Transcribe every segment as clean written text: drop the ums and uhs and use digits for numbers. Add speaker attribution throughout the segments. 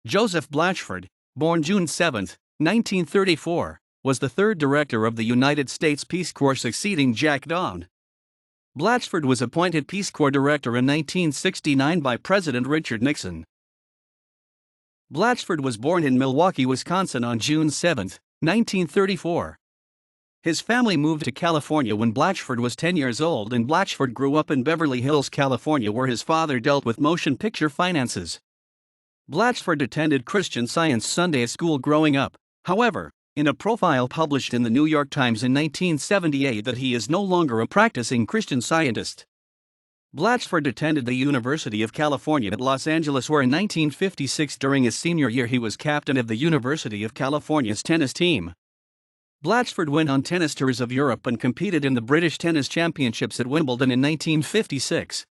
Speaker 1: Joseph Blatchford, born June 7, 1934, was the third director of the United States Peace Corps succeeding Jack Vaughn. Blatchford was appointed Peace Corps director in 1969 by President Richard Nixon. Blatchford was born in Milwaukee, Wisconsin on June 7, 1934. His family moved to California when Blatchford was 10 years old, and Blatchford grew up in Beverly Hills, California, where his father dealt with motion picture finances. Blatchford attended Christian Science Sunday school growing up. However, in a profile published in the New York Times in 1978 that he is no longer a practicing Christian Scientist. Blatchford attended the University of California at Los Angeles, where in 1956 during his senior year he was captain of the University of California's tennis team. Blatchford went on tennis tours of Europe and competed in the British Tennis Championships at Wimbledon in 1956.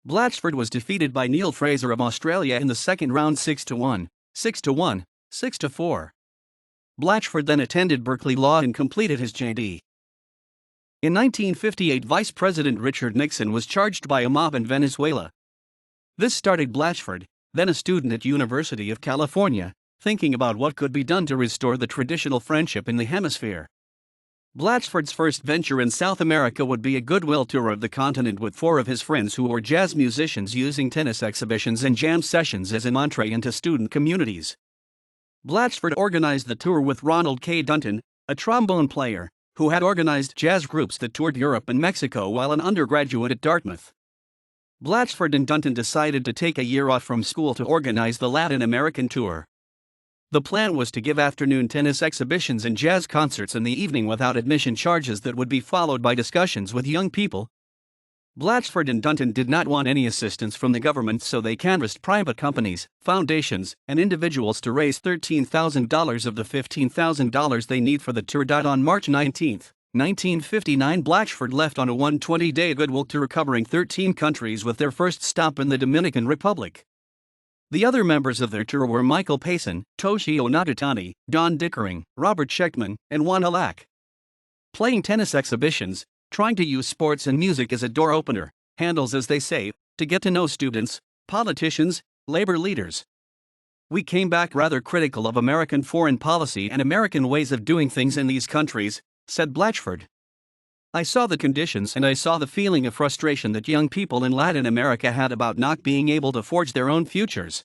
Speaker 1: Blatchford was defeated by Neil Fraser of Australia in the second round 6-1, 6-1, 6-4. Blatchford then attended Berkeley Law and completed his J.D. In 1958, Vice President Richard Nixon was charged by a mob in Venezuela. This started Blatchford, then a student at University of California, thinking about what could be done to restore the traditional friendship in the hemisphere. Blatchford's first venture in South America would be a goodwill tour of the continent with 4 of his friends who were jazz musicians, using tennis exhibitions and jam sessions as an entree into student communities. Blatchford organized the tour with Ronald K. Dunton, a trombone player, who had organized jazz groups that toured Europe and Mexico while an undergraduate at Dartmouth. Blatchford and Dunton decided to take a year off from school to organize the Latin American tour. The plan was to give afternoon tennis exhibitions and jazz concerts in the evening without admission charges that would be followed by discussions with young people. Blatchford and Dunton did not want any assistance from the government, so they canvassed private companies, foundations, and individuals to raise $13,000 of the $15,000 they need for the tour. On March 19, 1959, Blatchford left on a 120-day goodwill tour covering 13 countries, with their first stop in the Dominican Republic. The other members of their tour were Michael Payson, Toshio Nagatani, Don Dickering, Robert Schechtman, and Juan Alack. Playing tennis exhibitions, trying to use sports and music as a door opener, handles, as they say, to get to know students, politicians, labor leaders. We came back rather critical of American foreign policy and American ways of doing things in these countries, said Blatchford. I saw the conditions and I saw the feeling of frustration that young people in Latin America had about not being able to forge their own futures.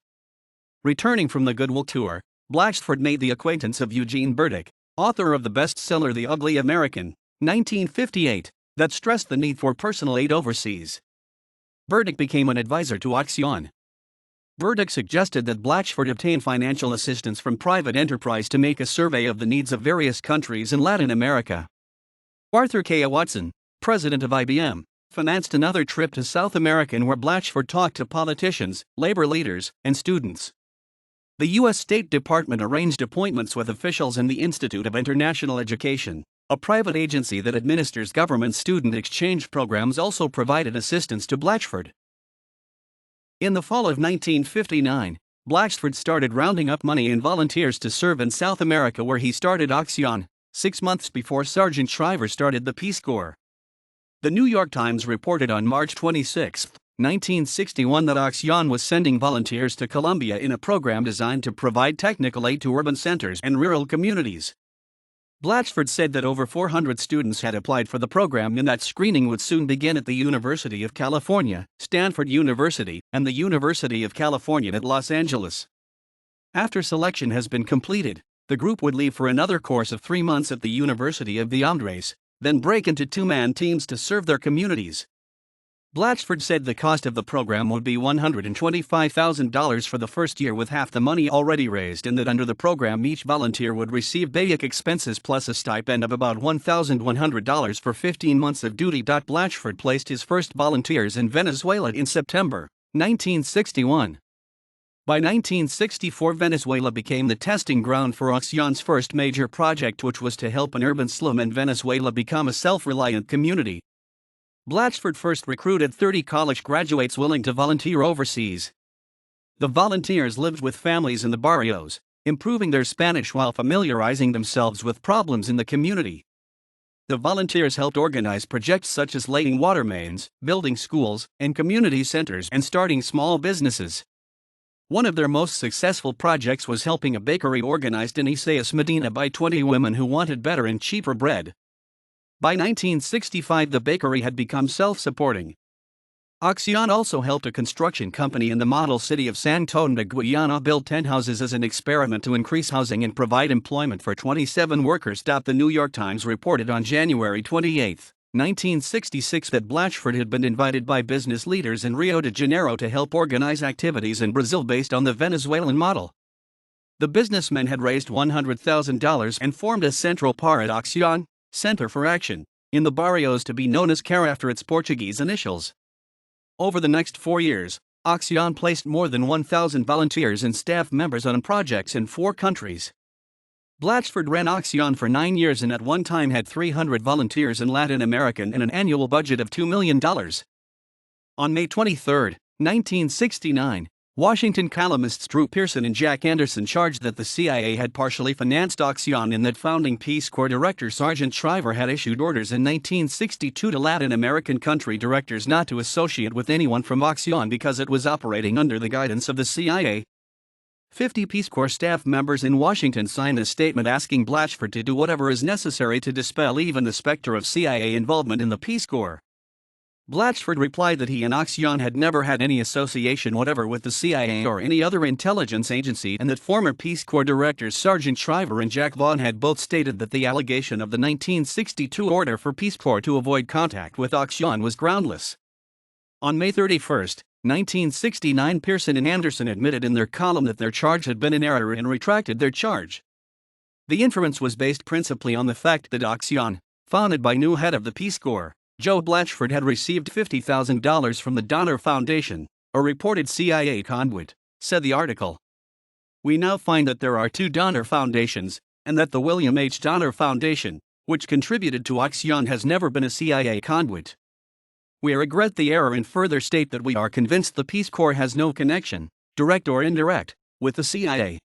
Speaker 1: Returning from the goodwill tour, Blatchford made the acquaintance of Eugene Burdick, author of the bestseller The Ugly American, 1958, that stressed the need for personal aid overseas. Burdick became an advisor to Accion. Burdick suggested that Blatchford obtain financial assistance from private enterprise to make a survey of the needs of various countries in Latin America. Arthur K. Watson, president of IBM, financed another trip to South America where Blatchford talked to politicians, labor leaders, and students. The U.S. State Department arranged appointments with officials in the Institute of International Education, a private agency that administers government student exchange programs, also provided assistance to Blatchford. In the fall of 1959, Blatchford started rounding up money and volunteers to serve in South America, where he started Accion, 6 months before Sergeant Shriver started the Peace Corps. The New York Times reported on March 26, 1961 that Accion was sending volunteers to Colombia in a program designed to provide technical aid to urban centers and rural communities. Blatchford said that over 400 students had applied for the program and that screening would soon begin at the University of California, Stanford University, and the University of California at Los Angeles. After selection has been completed, the group would leave for another course of 3 months at the University of the Andes, then break into 2-man teams to serve their communities. Blatchford said the cost of the program would be $125,000 for the first year, with half the money already raised, and that under the program each volunteer would receive basic expenses plus a stipend of about $1,100 for 15 months of duty. Blatchford placed his first volunteers in Venezuela in September 1961. By 1964, Venezuela became the testing ground for Accion's first major project, which was to help an urban slum in Venezuela become a self-reliant community. Blatchford first recruited 30 college graduates willing to volunteer overseas. The volunteers lived with families in the barrios, improving their Spanish while familiarizing themselves with problems in the community. The volunteers helped organize projects such as laying water mains, building schools and community centers, and starting small businesses. One of their most successful projects was helping a bakery organized in Isaias, Medina by 20 women who wanted better and cheaper bread. By 1965, the bakery had become self-supporting. Accion also helped a construction company in the model city of San Antonio, Guyana, build 10 houses as an experiment to increase housing and provide employment for 27 workers. The New York Times reported on January 28, 1966 that Blatchford had been invited by business leaders in Rio de Janeiro to help organize activities in Brazil based on the Venezuelan model. The businessmen had raised $100,000 and formed a central par at Accion, Center for Action, in the barrios to be known as CAR after its Portuguese initials. Over the next 4 years, Accion placed more than 1,000 volunteers and staff members on projects in 4 countries. Blatchford ran Accion for 9 years and at one time had 300 volunteers in Latin America and an annual budget of $2 million. On May 23, 1969, Washington columnists Drew Pearson and Jack Anderson charged that the CIA had partially financed Accion and that founding Peace Corps director Sergeant Shriver had issued orders in 1962 to Latin American country directors not to associate with anyone from Accion because it was operating under the guidance of the CIA. 50 Peace Corps staff members in Washington signed a statement asking Blatchford to do whatever is necessary to dispel even the specter of CIA involvement in the Peace Corps. Blatchford replied that he and Accion had never had any association whatever with the CIA or any other intelligence agency and that former Peace Corps directors Sergeant Shriver and Jack Vaughn had both stated that the allegation of the 1962 order for Peace Corps to avoid contact with Accion was groundless. On May 31, 1969, Pearson and Anderson admitted in their column that their charge had been in error and retracted their charge. The inference was based principally on the fact that Accion, founded by new head of the Peace Corps, Joe Blatchford, had received $50,000 from the Donner Foundation, a reported CIA conduit, said the article. We now find that there are 2 Donner Foundations, and that the William H. Donner Foundation, which contributed to Accion, has never been a CIA conduit. We regret the error and further state that we are convinced the Peace Corps has no connection, direct or indirect, with the CIA.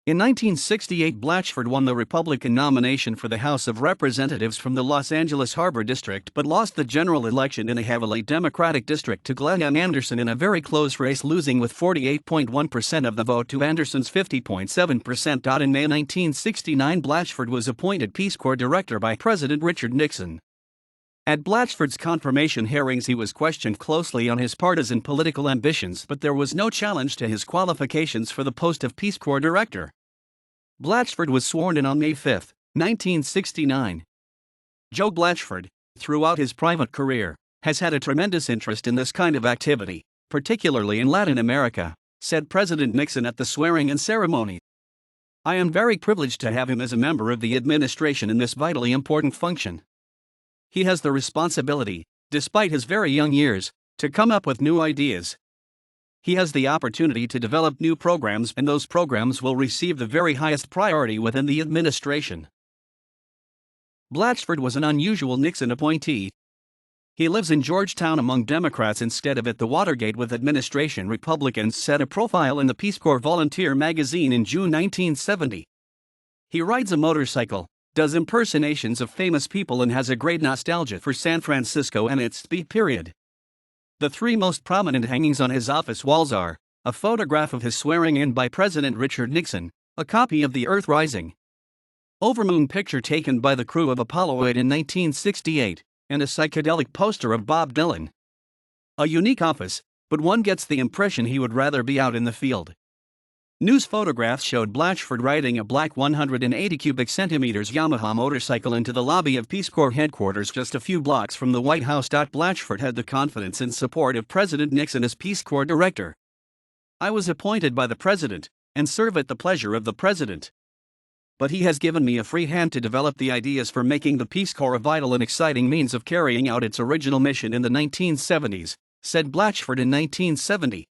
Speaker 1: In 1968, Blatchford won the Republican nomination for the House of Representatives from the Los Angeles Harbor District but lost the general election in a heavily Democratic district to Glenn M. Anderson in a very close race, losing with 48.1% of the vote to Anderson's 50.7%. In May 1969, Blatchford was appointed Peace Corps director by President Richard Nixon. At Blatchford's confirmation hearings, he was questioned closely on his partisan political ambitions, but there was no challenge to his qualifications for the post of Peace Corps director. Blatchford was sworn in on May 5, 1969. Joe Blatchford, throughout his private career, has had a tremendous interest in this kind of activity, particularly in Latin America, said President Nixon at the swearing-in ceremony. I am very privileged to have him as a member of the administration in this vitally important function. He has the responsibility, despite his very young years, to come up with new ideas. He has the opportunity to develop new programs, and those programs will receive the very highest priority within the administration. Blatchford was an unusual Nixon appointee. He lives in Georgetown among Democrats instead of at the Watergate with administration Republicans, said a profile in the Peace Corps Volunteer magazine in June 1970. He rides a motorcycle, does impersonations of famous people, and has a great nostalgia for San Francisco and its speed period. The 3 most prominent hangings on his office walls are a photograph of his swearing-in by President Richard Nixon, a copy of the Earth Rising Overmoon picture taken by the crew of Apollo 8 in 1968, and a psychedelic poster of Bob Dylan. A unique office, but one gets the impression he would rather be out in the field. News photographs showed Blatchford riding a black 180 cubic centimeters Yamaha motorcycle into the lobby of Peace Corps headquarters just a few blocks from the White House. Blatchford had the confidence and support of President Nixon as Peace Corps director. I was appointed by the President, and serve at the pleasure of the President. But he has given me a free hand to develop the ideas for making the Peace Corps a vital and exciting means of carrying out its original mission in the 1970s, said Blatchford in 1970.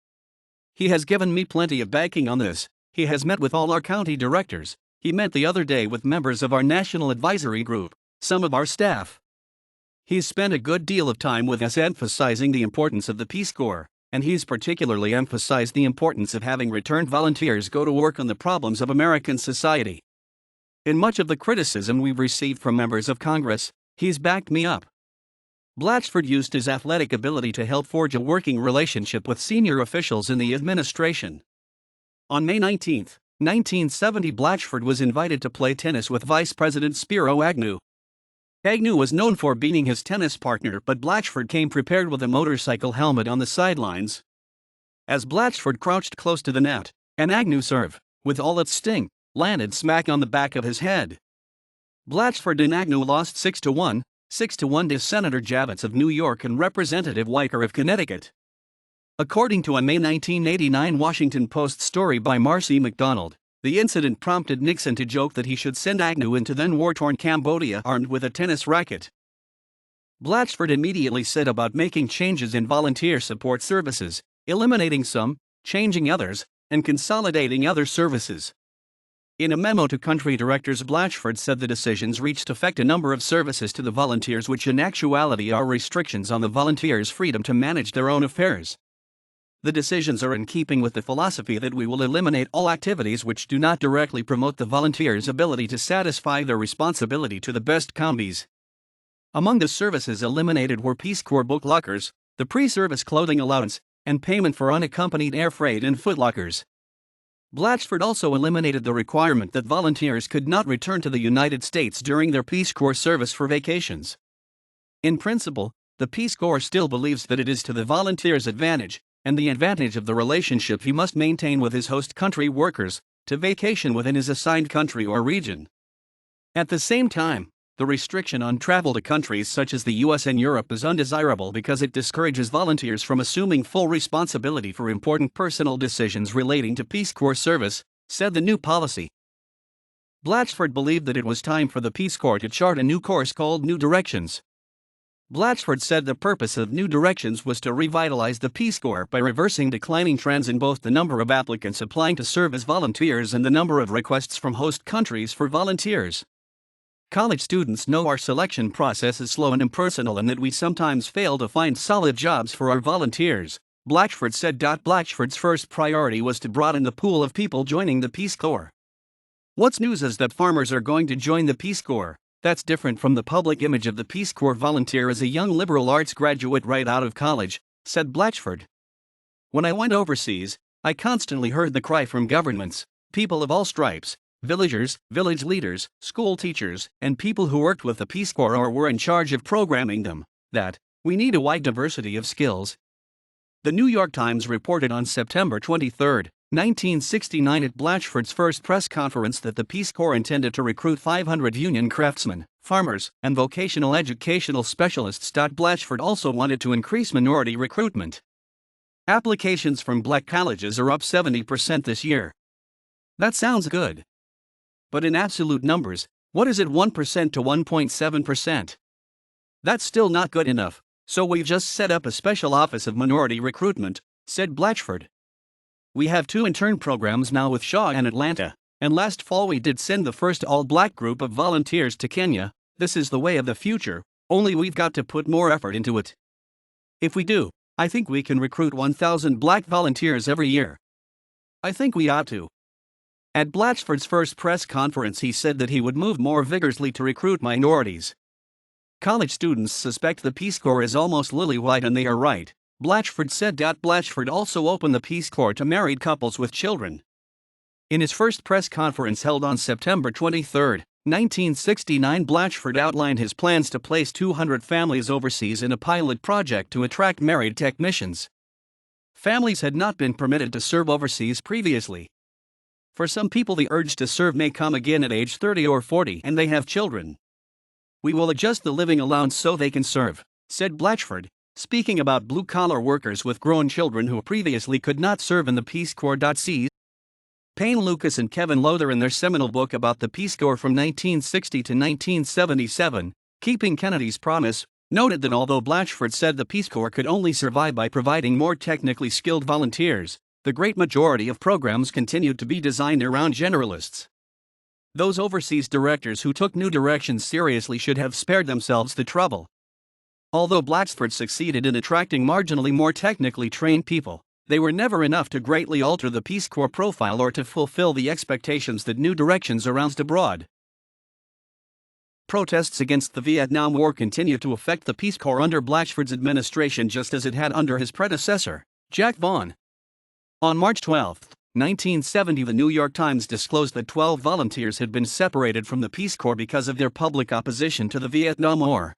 Speaker 1: He has given me plenty of backing on this. He has met with all our county directors. He met the other day with members of our National Advisory Group, some of our staff. He's spent a good deal of time with us emphasizing the importance of the Peace Corps, and he's particularly emphasized the importance of having returned volunteers go to work on the problems of American society. In much of the criticism we've received from members of Congress, he's backed me up. Blatchford used his athletic ability to help forge a working relationship with senior officials in the administration. On May 19, 1970, Blatchford was invited to play tennis with Vice President Spiro Agnew. Agnew was known for beating his tennis partner, but Blatchford came prepared with a motorcycle helmet on the sidelines. As Blatchford crouched close to the net, an Agnew serve, with all its sting, landed smack on the back of his head. Blatchford and Agnew lost 6-1, 6-1 to Senator Javits of New York and Representative Weicker of Connecticut. According to a May 1989 Washington Post story by Marcy McDonald, the incident prompted Nixon to joke that he should send Agnew into then war-torn Cambodia armed with a tennis racket. Blatchford immediately set about making changes in volunteer support services, eliminating some, changing others, and consolidating other services. In a memo to country directors, Blatchford said the decisions reached affect a number of services to the volunteers which in actuality are restrictions on the volunteers' freedom to manage their own affairs. The decisions are in keeping with the philosophy that we will eliminate all activities which do not directly promote the volunteers' ability to satisfy their responsibility to the best combis. Among the services eliminated were Peace Corps book lockers, the pre-service clothing allowance, and payment for unaccompanied air freight and footlockers. Blatchford also eliminated the requirement that volunteers could not return to the United States during their Peace Corps service for vacations. In principle, the Peace Corps still believes that it is to the volunteer's advantage, and the advantage of the relationship he must maintain with his host country workers, to vacation within his assigned country or region. At the same time, the restriction on travel to countries such as the US and Europe is undesirable because it discourages volunteers from assuming full responsibility for important personal decisions relating to Peace Corps service, said the new policy. Blatchford believed that it was time for the Peace Corps to chart a new course called New Directions. Blatchford said the purpose of New Directions was to revitalize the Peace Corps by reversing declining trends in both the number of applicants applying to serve as volunteers and the number of requests from host countries for volunteers. College students know our selection process is slow and impersonal and that we sometimes fail to find solid jobs for our volunteers, Blatchford said. Blatchford's first priority was to broaden the pool of people joining the Peace Corps. What's news is that farmers are going to join the Peace Corps. That's different from the public image of the Peace Corps volunteer as a young liberal arts graduate right out of college, said Blatchford. When I went overseas, I constantly heard the cry from governments, people of all stripes, villagers, village leaders, school teachers, and people who worked with the Peace Corps or were in charge of programming them, that we need a wide diversity of skills. The New York Times reported on September 23, 1969 at Blatchford's first press conference that the Peace Corps intended to recruit 500 union craftsmen, farmers, and vocational educational specialists. Blatchford also wanted to increase minority recruitment. Applications from black colleges are up 70% this year. That sounds good. But in absolute numbers, what is it, 1% to 1.7%? That's still not good enough, so we've just set up a special office of minority recruitment, said Blatchford. We have 2 intern programs now with Shaw and Atlanta, and last fall we did send the first all-black group of volunteers to Kenya. This is the way of the future, only we've got to put more effort into it. If we do, I think we can recruit 1,000 black volunteers every year. I think we ought to. At Blatchford's first press conference he said that he would move more vigorously to recruit minorities. College students suspect the Peace Corps is almost lily-white and they are right, Blatchford said. Blatchford also opened the Peace Corps to married couples with children. In his first press conference held on September 23, 1969, Blatchford outlined his plans to place 200 families overseas in a pilot project to attract married technicians. Families had not been permitted to serve overseas previously. For some people the urge to serve may come again at age 30 or 40 and they have children. We will adjust the living allowance so they can serve, said Blatchford, speaking about blue-collar workers with grown children who previously could not serve in the Peace Corps. C. Payne Lucas and Kevin Lowther, in their seminal book about the Peace Corps from 1960 to 1977, Keeping Kennedy's Promise, noted that although Blatchford said the Peace Corps could only survive by providing more technically skilled volunteers, the great majority of programs continued to be designed around generalists. Those overseas directors who took New Directions seriously should have spared themselves the trouble. Although Blatchford succeeded in attracting marginally more technically trained people, they were never enough to greatly alter the Peace Corps profile or to fulfill the expectations that New Directions aroused abroad. Protests against the Vietnam War continued to affect the Peace Corps under Blatchford's administration just as it had under his predecessor, Jack Vaughn. On March 12, 1970, the New York Times disclosed that 12 volunteers had been separated from the Peace Corps because of their public opposition to the Vietnam War.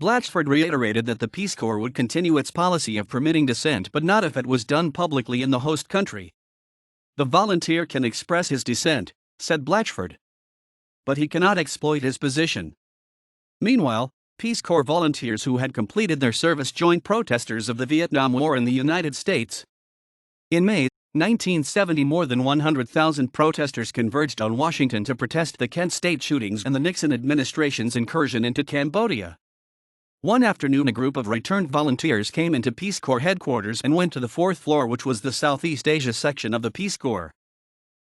Speaker 1: Blatchford reiterated that the Peace Corps would continue its policy of permitting dissent but not if it was done publicly in the host country. "The volunteer can express his dissent," said Blatchford, "but he cannot exploit his position." Meanwhile, Peace Corps volunteers who had completed their service joined protesters of the Vietnam War in the United States. In May 1970, more than 100,000 protesters converged on Washington to protest the Kent State shootings and the Nixon administration's incursion into Cambodia. One afternoon, a group of returned volunteers came into Peace Corps headquarters and went to the fourth floor, which was the Southeast Asia section of the Peace Corps.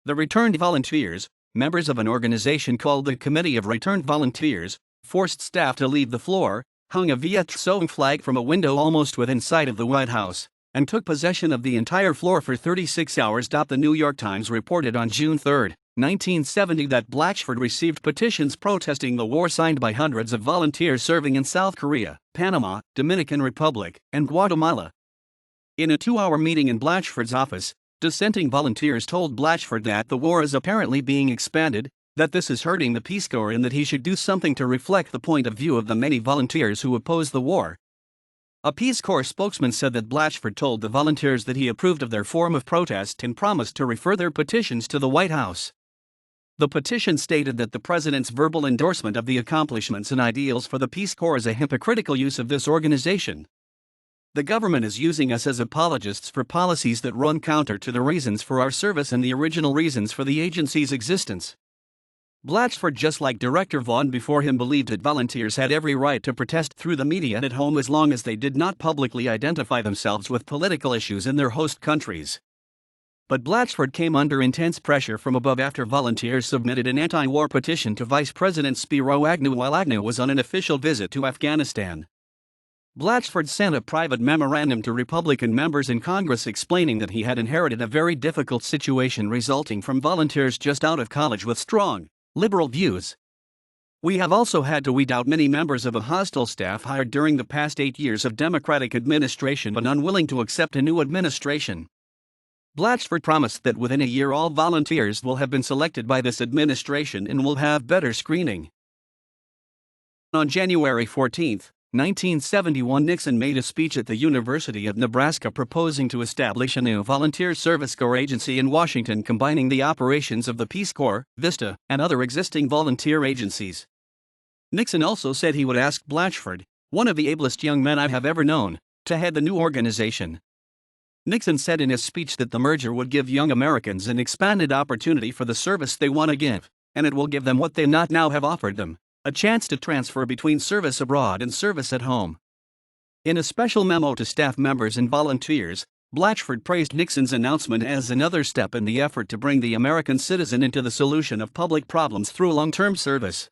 Speaker 1: The returned volunteers, members of an organization called the Committee of Returned Volunteers, forced staff to leave the floor, hung a Viet Cong flag from a window almost within sight of the White House, and took possession of the entire floor for 36 hours. The New York Times reported on June 3, 1970 that Blatchford received petitions protesting the war signed by hundreds of volunteers serving in South Korea, Panama, Dominican Republic, and Guatemala. In a 2-hour meeting in Blatchford's office, dissenting volunteers told Blatchford that the war is apparently being expanded, that this is hurting the Peace Corps, and that he should do something to reflect the point of view of the many volunteers who oppose the war. A Peace Corps spokesman said that Blatchford told the volunteers that he approved of their form of protest and promised to refer their petitions to the White House. The petition stated that the president's verbal endorsement of the accomplishments and ideals for the Peace Corps is a hypocritical use of this organization. "The government is using us as apologists for policies that run counter to the reasons for our service and the original reasons for the agency's existence." Blatchford, just like Director Vaughn before him, believed that volunteers had every right to protest through the media at home as long as they did not publicly identify themselves with political issues in their host countries. But Blatchford came under intense pressure from above after volunteers submitted an anti-war petition to Vice President Spiro Agnew while Agnew was on an official visit to Afghanistan. Blatchford sent a private memorandum to Republican members in Congress explaining that he had inherited a very difficult situation resulting from volunteers just out of college with strong, liberal views. "We have also had to weed out many members of a hostile staff hired during the past 8 years of Democratic administration but unwilling to accept a new administration." Blatchford promised that within a year all volunteers will have been selected by this administration and will have better screening. On January 14, 1971, Nixon made a speech at the University of Nebraska proposing to establish a new volunteer service corps agency in Washington, combining the operations of the Peace Corps, VISTA, and other existing volunteer agencies. Nixon also said he would ask Blatchford, "one of the ablest young men I have ever known," to head the new organization. Nixon said in his speech that the merger would give young Americans an expanded opportunity for the service they want to give, and it will give them what they not now have offered them: a chance to transfer between service abroad and service at home. In a special memo to staff members and volunteers, Blatchford praised Nixon's announcement as another step in the effort to bring the American citizen into the solution of public problems through long-term service.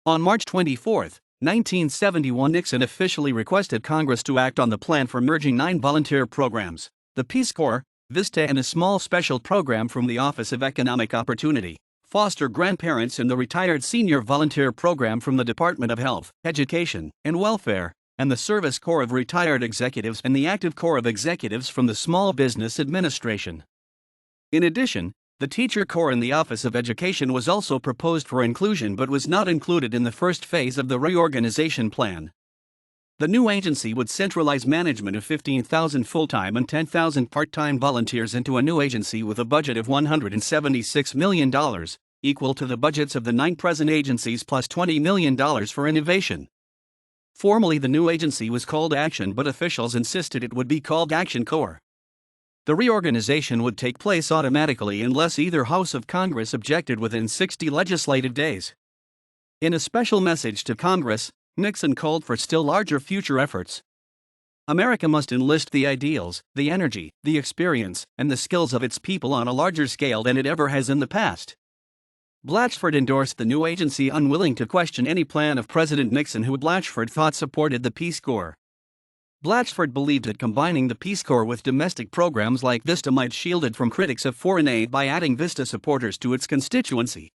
Speaker 1: On March 24, 1971, Nixon officially requested Congress to act on the plan for merging 9 volunteer programs, the Peace Corps, VISTA, and a small special program from the Office of Economic Opportunity, Foster Grandparents, and the Retired Senior Volunteer Program from the Department of Health, Education, and Welfare, and the Service Corps of Retired Executives and the Active Corps of Executives from the Small Business Administration. In addition, the Teacher Corps and the Office of Education was also proposed for inclusion but was not included in the first phase of the reorganization plan. The new agency would centralize management of 15,000 full-time and 10,000 part-time volunteers into a new agency with a budget of $176 million, equal to the budgets of the 9 present agencies plus $20 million for innovation. Formally, the new agency was called Accion, but officials insisted it would be called Accion Corps. The reorganization would take place automatically unless either House of Congress objected within 60 legislative days. In a special message to Congress, Nixon called for still larger future efforts. America must enlist the ideals, the energy, the experience, and the skills of its people on a larger scale than it ever has in the past. Blatchford endorsed the new agency, unwilling to question any plan of President Nixon, who Blatchford thought supported the Peace Corps. Blatchford believed that combining the Peace Corps with domestic programs like VISTA might shield it from critics of foreign aid by adding VISTA supporters to its constituency.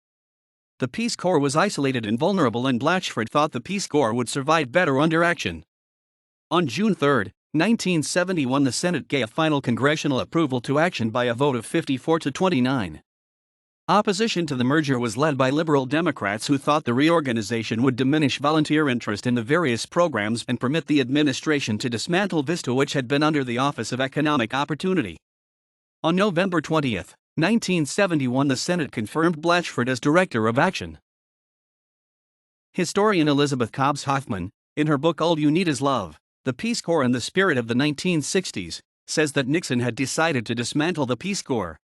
Speaker 1: The Peace Corps was isolated and vulnerable, and Blatchford thought the Peace Corps would survive better under Accion. On June 3, 1971, the Senate gave final congressional approval to Accion by a vote of 54 to 29. Opposition to the merger was led by Liberal Democrats who thought the reorganization would diminish volunteer interest in the various programs and permit the administration to dismantle VISTA, which had been under the Office of Economic Opportunity. On November 20, 1971, the Senate confirmed Blatchford as director of Accion. Historian Elizabeth Cobbs Hoffman, in her book All You Need Is Love, The Peace Corps and the Spirit of the 1960s, says that Nixon had decided to dismantle the Peace Corps.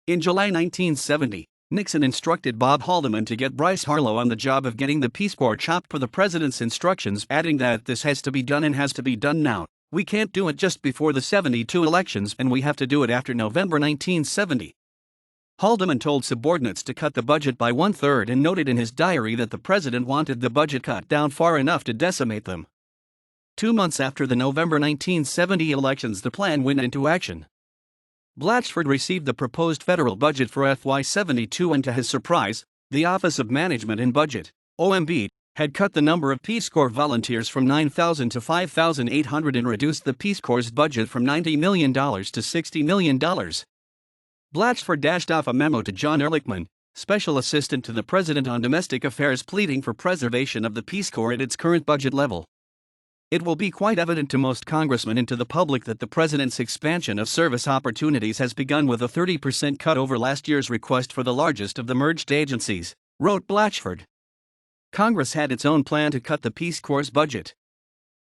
Speaker 1: In July 1970, Nixon instructed Bob Haldeman to get Bryce Harlow on the job of getting the Peace Corps chopped per the president's instructions, adding that this has to be done and has to be done now. We can't do it just before the 72 elections, and we have to do it after November 1970. Haldeman told subordinates to cut the budget by 1/3 and noted in his diary that the president wanted the budget cut down far enough to decimate them. 2 months after the November 1970 elections, the plan went into action. Blatchford received the proposed federal budget for FY72, and to his surprise, the Office of Management and Budget, OMB, had cut the number of Peace Corps volunteers from 9,000 to 5,800 and reduced the Peace Corps' budget from $90 million to $60 million. Blatchford dashed off a memo to John Ehrlichman, Special Assistant to the President on Domestic Affairs, pleading for preservation of the Peace Corps at its current budget level. It will be quite evident to most congressmen and to the public that the president's expansion of service opportunities has begun with a 30% cut over last year's request for the largest of the merged agencies, wrote Blatchford. Congress had its own plan to cut the Peace Corps' budget.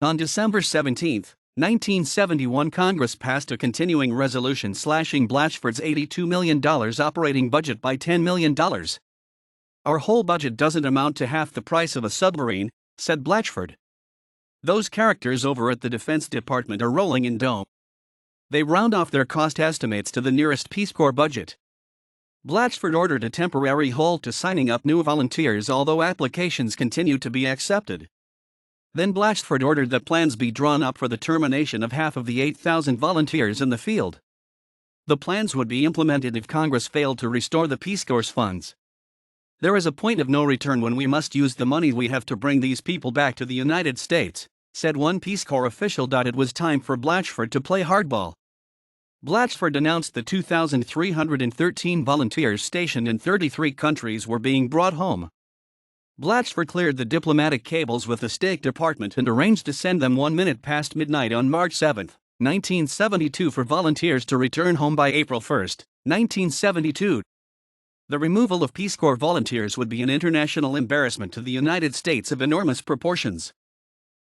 Speaker 1: On December 17, 1971, Congress passed a continuing resolution slashing Blatchford's $82 million operating budget by $10 million. Our whole budget doesn't amount to half the price of a submarine, said Blatchford. Those characters over at the Defense Department are rolling in dough. They round off their cost estimates to the nearest Peace Corps budget. Blatchford ordered a temporary halt to signing up new volunteers, although applications continued to be accepted. Then Blatchford ordered that plans be drawn up for the termination of half of the 8,000 volunteers in the field. The plans would be implemented if Congress failed to restore the Peace Corps funds. There is a point of no return when we must use the money we have to bring these people back to the United States, said one Peace Corps official. It was time for Blatchford to play hardball. Blatchford announced the 2,313 volunteers stationed in 33 countries were being brought home. Blatchford cleared the diplomatic cables with the State Department and arranged to send them 1 minute past midnight on March 7, 1972, for volunteers to return home by April 1, 1972. The removal of Peace Corps volunteers would be an international embarrassment to the United States of enormous proportions.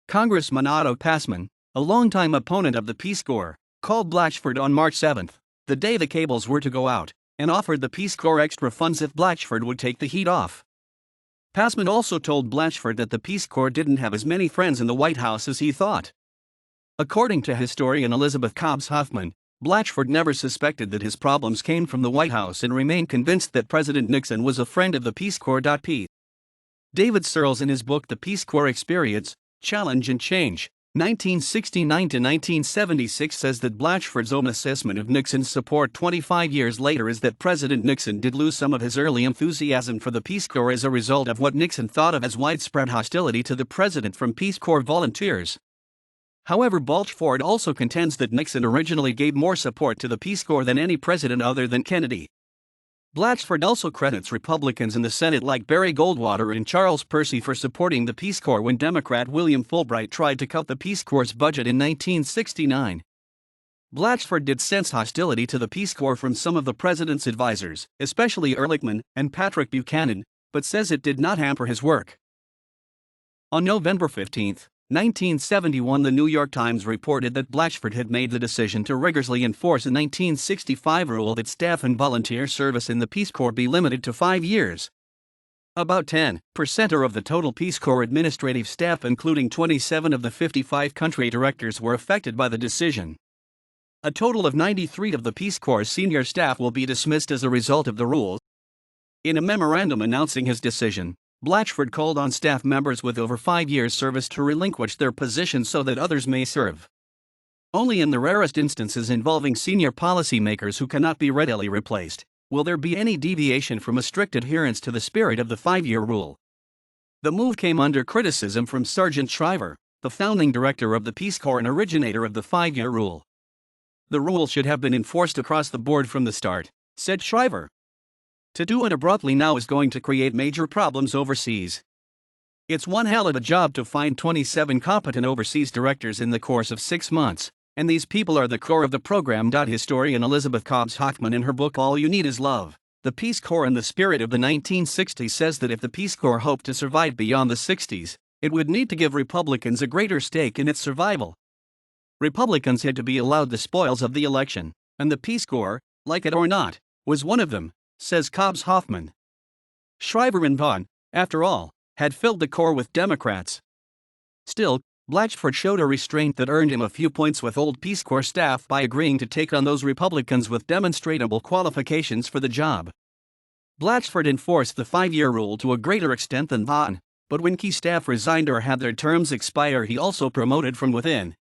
Speaker 1: Congressman Otto Passman, a longtime opponent of the Peace Corps, called Blatchford on March 7, the day the cables were to go out, and offered the Peace Corps extra funds if Blatchford would take the heat off. Passman also told Blatchford that the Peace Corps didn't have as many friends in the White House as he thought. According to historian Elizabeth Cobbs Hoffman, Blatchford never suspected that his problems came from the White House and remained convinced that President Nixon was a friend of the Peace Corps. P. David Searles, in his book The Peace Corps Experience, Challenge and Change, 1969 to 1976, says that Blatchford's own assessment of Nixon's support 25 years later is that President Nixon did lose some of his early enthusiasm for the Peace Corps as a result of what Nixon thought of as widespread hostility to the president from Peace Corps volunteers. However, Blatchford also contends that Nixon originally gave more support to the Peace Corps than any president other than Kennedy. Blatchford also credits Republicans in the Senate like Barry Goldwater and Charles Percy for supporting the Peace Corps when Democrat William Fulbright tried to cut the Peace Corps' budget in 1969. Blatchford did sense hostility to the Peace Corps from some of the president's advisors, especially Ehrlichman and Patrick Buchanan, but says it did not hamper his work. On November 15, 1971, the New York Times reported that Blatchford had made the decision to rigorously enforce a 1965 rule that staff and volunteer service in the Peace Corps be limited to 5 years. About 10% of the total Peace Corps administrative staff, including 27 of the 55 country directors, were affected by the decision. A total of 93 of the Peace Corps' senior staff will be dismissed as a result of the rule. In a memorandum announcing his decision, Blatchford called on staff members with over 5 years' service to relinquish their positions so that others may serve. Only in the rarest instances involving senior policymakers who cannot be readily replaced, Will there be any deviation from a strict adherence to the spirit of the 5-year rule? The move came under criticism from Sergeant Shriver, the founding director of the Peace Corps and originator of the 5-year rule. The rule should have been enforced across the board from the start, said Shriver. To do it abruptly now is going to create major problems overseas. It's one hell of a job to find 27 competent overseas directors in the course of 6 months, and these people are the core of the program. Historian Elizabeth Cobbs Hoffman, in her book All You Need Is Love, The Peace Corps and the Spirit of the 1960s, says that if the Peace Corps hoped to survive beyond the 60s, it would need to give Republicans a greater stake in its survival. Republicans had to be allowed the spoils of the election, and the Peace Corps, like it or not, was one of them, says Cobbs Hoffman. Shriver and Vaughn, after all, had filled the Corps with Democrats. Still, Blatchford showed a restraint that earned him a few points with old Peace Corps staff by agreeing to take on those Republicans with demonstrable qualifications for the job. Blatchford enforced the 5-year rule to a greater extent than Vaughn, but when key staff resigned or had their terms expire, he also promoted from within.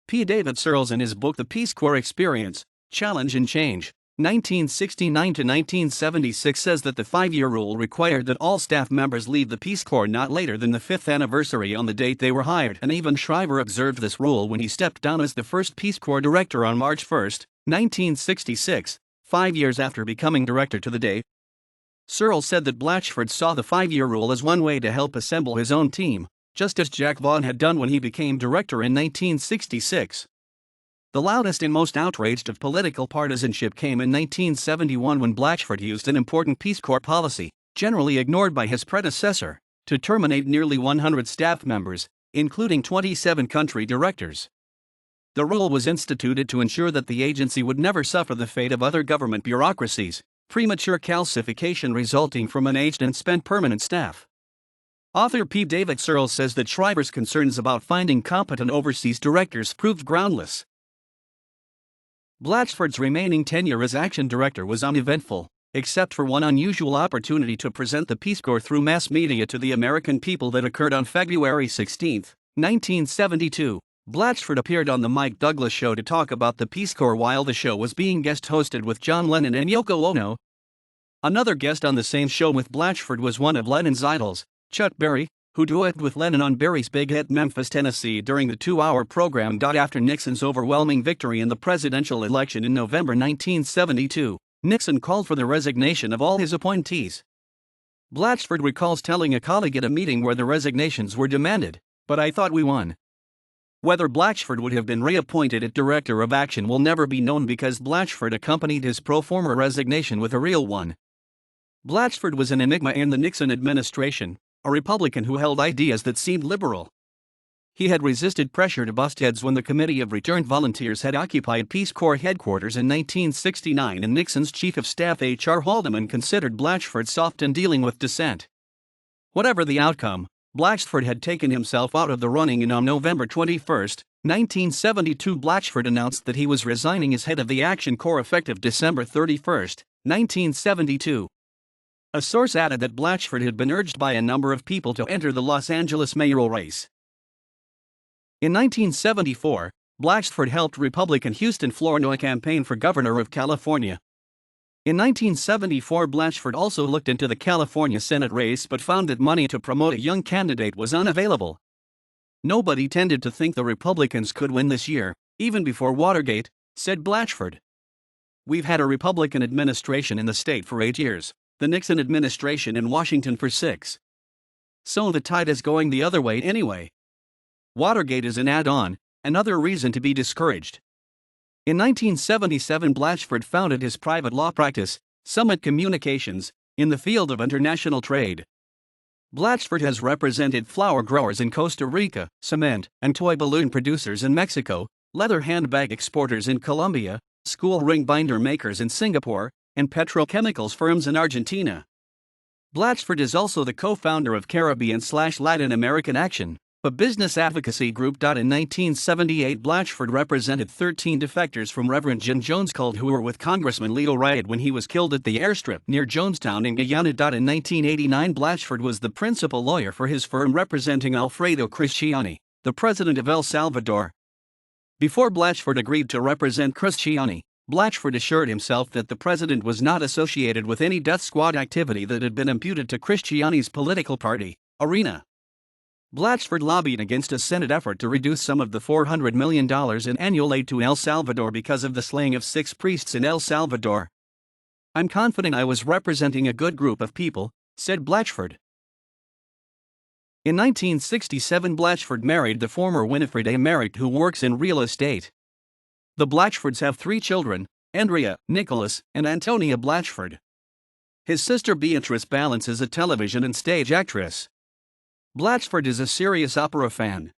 Speaker 1: P. David Searles, in his book The Peace Corps Experience, Challenge and Change, 1969 to 1976, says that the 5-year rule required that all staff members leave the Peace Corps not later than the 5th anniversary on the date they were hired, and even Shriver observed this rule when he stepped down as the first Peace Corps director on March 1, 1966, 5 years after becoming director to the day. Searles said that Blatchford saw the 5-year rule as one way to help assemble his own team, just as Jack Vaughn had done when he became director in 1966. The loudest and most outraged of political partisanship came in 1971 when Blatchford used an important Peace Corps policy, generally ignored by his predecessor, to terminate nearly 100 staff members, including 27 country directors. The rule was instituted to ensure that the agency would never suffer the fate of other government bureaucracies, premature calcification resulting from an aged and spent permanent staff. Author P. David Searles says that Shriver's concerns about finding competent overseas directors proved groundless. Blatchford's remaining tenure as Accion director was uneventful, except for one unusual opportunity to present the Peace Corps through mass media to the American people that occurred on February 16, 1972. Blatchford appeared on the Mike Douglas Show to talk about the Peace Corps while the show was being guest-hosted with John Lennon and Yoko Ono. Another guest on the same show with Blatchford was one of Lennon's idols, Chuck Berry, who duetted with Lennon on Berry's big hit Memphis, Tennessee during the 2-hour program. After Nixon's overwhelming victory in the presidential election in November 1972, Nixon called for the resignation of all his appointees. Blatchford recalls telling a colleague at a meeting where the resignations were demanded, "But I thought we won." Whether Blatchford would have been reappointed as director of Accion will never be known because Blatchford accompanied his pro forma resignation with a real one. Blatchford was an enigma in the Nixon administration, a Republican who held ideas that seemed liberal. He had resisted pressure to bust heads when the Committee of Returned Volunteers had occupied Peace Corps headquarters in 1969, and Nixon's Chief of Staff H.R. Haldeman considered Blatchford soft in dealing with dissent. Whatever the outcome, Blatchford had taken himself out of the running, and on November 21, 1972, Blatchford announced that he was resigning as head of the Accion Corps effective December 31, 1972. A source added that Blatchford had been urged by a number of people to enter the Los Angeles mayoral race. In 1974, Blatchford helped Republican Houston Flournoy campaign for governor of California. In 1974, Blatchford also looked into the California Senate race but found that money to promote a young candidate was unavailable. "Nobody tended to think the Republicans could win this year, even before Watergate," said Blatchford. "We've had a Republican administration in the state for 8 years, the Nixon administration in Washington for 6. So the tide is going the other way anyway. Watergate is an add-on, another reason to be discouraged." In 1977, Blatchford founded his private law practice, Summit Communications, in the field of international trade. Blatchford has represented flower growers in Costa Rica, cement and toy balloon producers in Mexico, leather handbag exporters in Colombia, school ring binder makers in Singapore, and petrochemicals firms in Argentina. Blatchford is also the co-founder of Caribbean/Latin American Accion, a business advocacy group. In 1978, Blatchford represented 13 defectors from Reverend Jim Jones' cult who were with Congressman Leo Ryan when he was killed at the airstrip near Jonestown in Guyana. In 1989, Blatchford was the principal lawyer for his firm representing Alfredo Cristiani, the president of El Salvador. Before Blatchford agreed to represent Cristiani, Blatchford assured himself that the president was not associated with any death squad activity that had been imputed to Cristiani's political party, Arena. Blatchford lobbied against a Senate effort to reduce some of the $400 million in annual aid to El Salvador because of the slaying of 6 priests in El Salvador. "I'm confident I was representing a good group of people," said Blatchford. In 1967, Blatchford married the former Winifred A. Merrick, who works in real estate. The Blatchfords have 3 children, Andrea, Nicholas, and Antonia Blatchford. His sister Beatrice Balance is a television and stage actress. Blatchford is a serious opera fan.